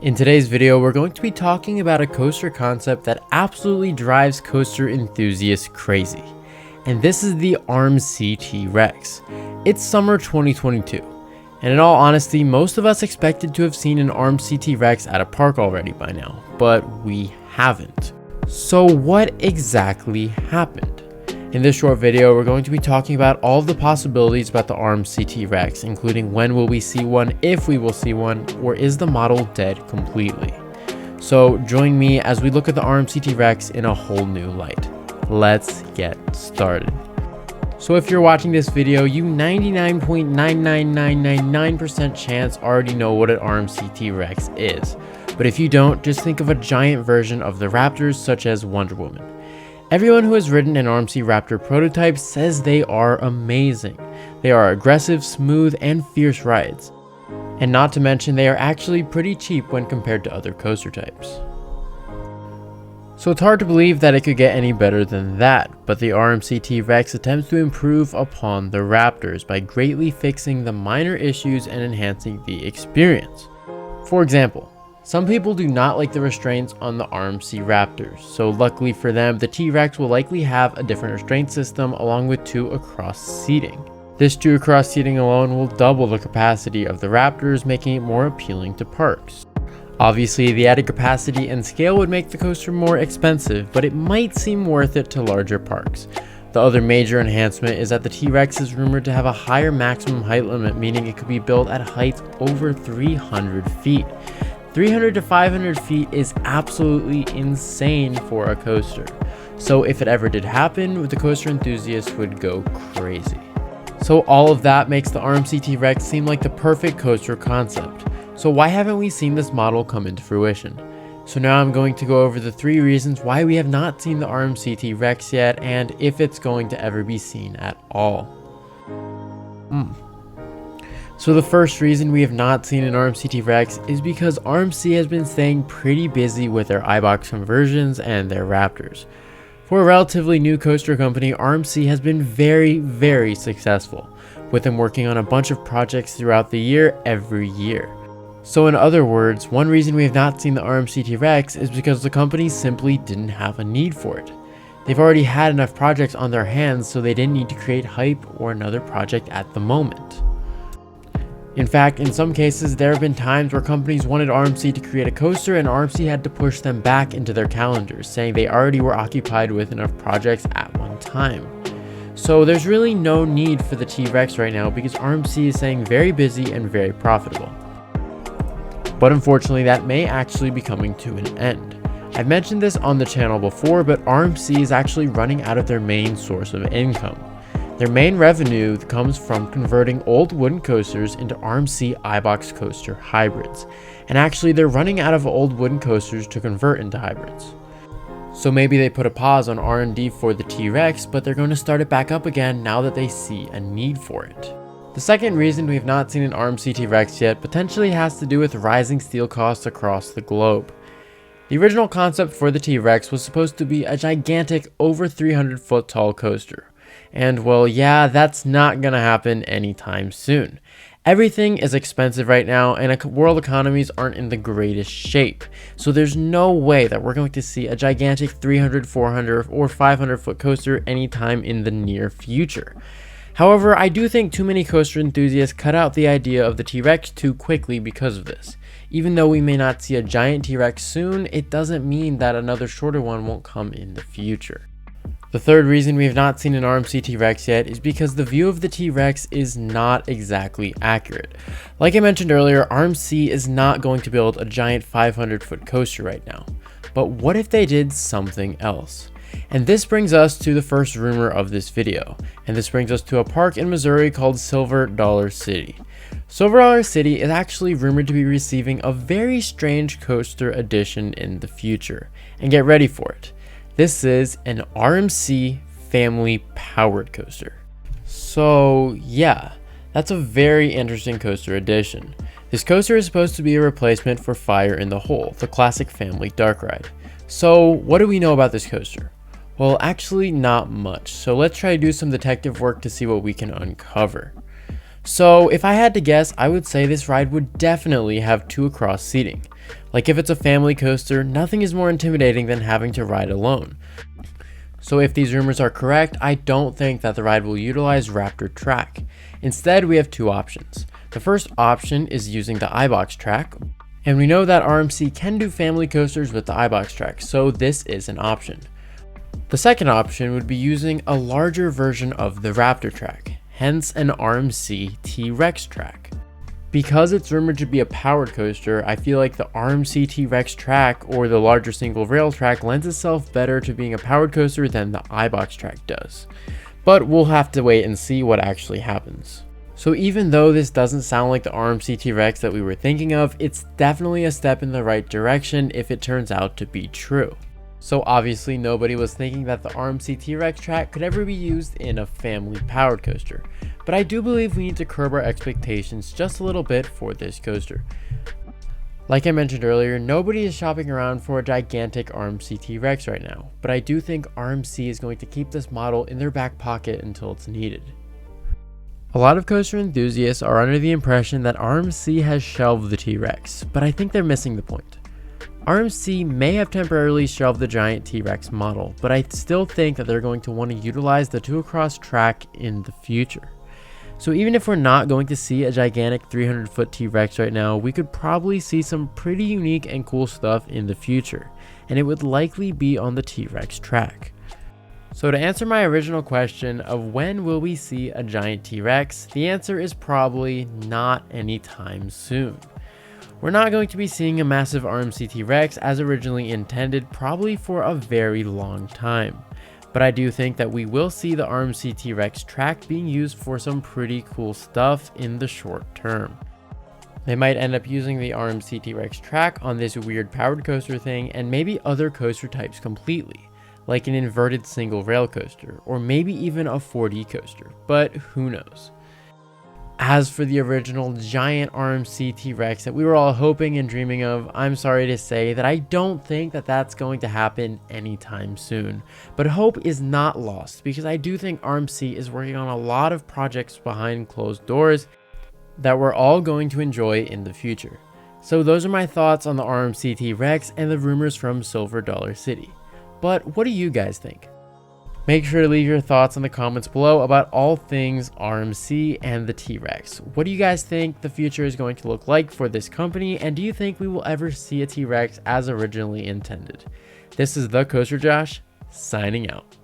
In today's video, we're going to be talking about a coaster concept that absolutely drives coaster enthusiasts crazy. And this is the RMC T-Rex. It's summer 2022. And in all honesty, most of us expected to have seen an RMC T-Rex at a park already by now, but we haven't. So what exactly happened? In this short video, we're going to be talking about all of the possibilities about the RMC T-Rex, including when will we see one, if we will see one, or is the model dead completely? So join me as we look at the RMC T-Rex in a whole new light. Let's get started. So if you're watching this video, you 99.99999% chance already know what an RMC T-Rex is. But if you don't, just think of a giant version of the Raptors such as Wonder Woman. Everyone who has ridden an RMC Raptor prototype says they are amazing. They are aggressive, smooth, and fierce rides. And not to mention, they are actually pretty cheap when compared to other coaster types. So it's hard to believe that it could get any better than that, but the RMC T-Rex attempts to improve upon the Raptors by greatly fixing the minor issues and enhancing the experience. For example, some people do not like the restraints on the RMC Raptors, so luckily for them, the T-Rex will likely have a different restraint system along with 2 across seating. This 2 across seating alone will double the capacity of the Raptors, making it more appealing to parks. Obviously, the added capacity and scale would make the coaster more expensive, but it might seem worth it to larger parks. The other major enhancement is that the T-Rex is rumored to have a higher maximum height limit, meaning it could be built at heights over 300 feet. 300 to 500 feet is absolutely insane for a coaster. So if it ever did happen, the coaster enthusiasts would go crazy. So all of that makes the RMC T-Rex seem like the perfect coaster concept. So why haven't we seen this model come into fruition? So now I'm going to go over the 3 reasons why we have not seen the RMC T-Rex yet, and if it's going to ever be seen at all. So the first reason we have not seen an RMC T-Rex is because RMC has been staying pretty busy with their iBox conversions and their Raptors. For a relatively new coaster company, RMC has been very successful, with them working on a bunch of projects throughout the year every year. So in other words, one reason we have not seen the RMC T-Rex is because the company simply didn't have a need for it. They've already had enough projects on their hands, so they didn't need to create hype or another project at the moment. In fact, in some cases, there have been times where companies wanted RMC to create a coaster and RMC had to push them back into their calendars, saying they already were occupied with enough projects at one time. So there's really no need for the T-Rex right now because RMC is staying very busy and very profitable. But unfortunately, that may actually be coming to an end. I've mentioned this on the channel before, but RMC is actually running out of their main source of income. Their main revenue comes from converting old wooden coasters into RMC iBox coaster hybrids. And actually, they're running out of old wooden coasters to convert into hybrids. So maybe they put a pause on R&D for the T-Rex, but they're going to start it back up again now that they see a need for it. The second reason we have not seen an RMC T-Rex yet potentially has to do with rising steel costs across the globe. The original concept for the T-Rex was supposed to be a gigantic, over 300 foot tall coaster. And well, yeah, that's not gonna happen anytime soon. Everything is expensive right now and world economies aren't in the greatest shape. So there's no way that we're going to see a gigantic 300, 400, or 500 foot coaster anytime in the near future. However, I do think too many coaster enthusiasts cut out the idea of the T-Rex too quickly because of this. Even though we may not see a giant T-Rex soon, it doesn't mean that another shorter one won't come in the future. The third reason we have not seen an RMC T-Rex yet is because the view of the T-Rex is not exactly accurate. Like I mentioned earlier, RMC is not going to build a giant 500 foot coaster right now. But what if they did something else? And this brings us to the first rumor of this video. And this brings us to a park in Missouri called Silver Dollar City. Silver Dollar City is actually rumored to be receiving a very strange coaster addition in the future. And get ready for it. This is an RMC family powered coaster. So yeah, that's a very interesting coaster addition. This coaster is supposed to be a replacement for Fire in the Hole, the classic family dark ride. So what do we know about this coaster? Well, actually not much. So let's try to do some detective work to see what we can uncover. So if I had to guess, I would say this ride would definitely have 2 across seating. Like if it's a family coaster, nothing is more intimidating than having to ride alone. So if these rumors are correct, I don't think that the ride will utilize Raptor track. Instead, we have two options. The first option is using the iBox track, and we know that RMC can do family coasters with the iBox track, so this is an option. The second option would be using a larger version of the Raptor track, hence an RMC T-Rex track. Because it's rumored to be a powered coaster, I feel like the RMC T-Rex track or the larger single rail track lends itself better to being a powered coaster than the iBox track does. But we'll have to wait and see what actually happens. So even though this doesn't sound like the RMC T-Rex that we were thinking of, it's definitely a step in the right direction if it turns out to be true. So obviously nobody was thinking that the RMC T-Rex track could ever be used in a family powered coaster. But I do believe we need to curb our expectations just a little bit for this coaster. Like I mentioned earlier, nobody is shopping around for a gigantic RMC T-Rex right now, but I do think RMC is going to keep this model in their back pocket until it's needed. A lot of coaster enthusiasts are under the impression that RMC has shelved the T-Rex, but I think they're missing the point. RMC may have temporarily shelved the giant T-Rex model, but I still think that they're going to want to utilize the 2-across track in the future. So even if we're not going to see a gigantic 300-foot T-Rex right now, we could probably see some pretty unique and cool stuff in the future, and it would likely be on the T-Rex track. So to answer my original question of when will we see a giant T-Rex, the answer is probably not anytime soon. We're not going to be seeing a massive RMC T-Rex as originally intended probably for a very long time. But I do think that we will see the RMC T-Rex track being used for some pretty cool stuff in the short term. They might end up using the RMC T-Rex track on this weird powered coaster thing and maybe other coaster types completely, like an inverted single rail coaster or maybe even a 4D coaster, but who knows. As for the original giant RMC T-Rex that we were all hoping and dreaming of, I'm sorry to say that I don't think that that's going to happen anytime soon. But hope is not lost because I do think RMC is working on a lot of projects behind closed doors that we're all going to enjoy in the future. So those are my thoughts on the RMC T-Rex and the rumors from Silver Dollar City. But what do you guys think? Make sure to leave your thoughts in the comments below about all things RMC and the T-Rex. What do you guys think the future is going to look like for this company, and do you think we will ever see a T-Rex as originally intended? This is the Coaster Josh, signing out.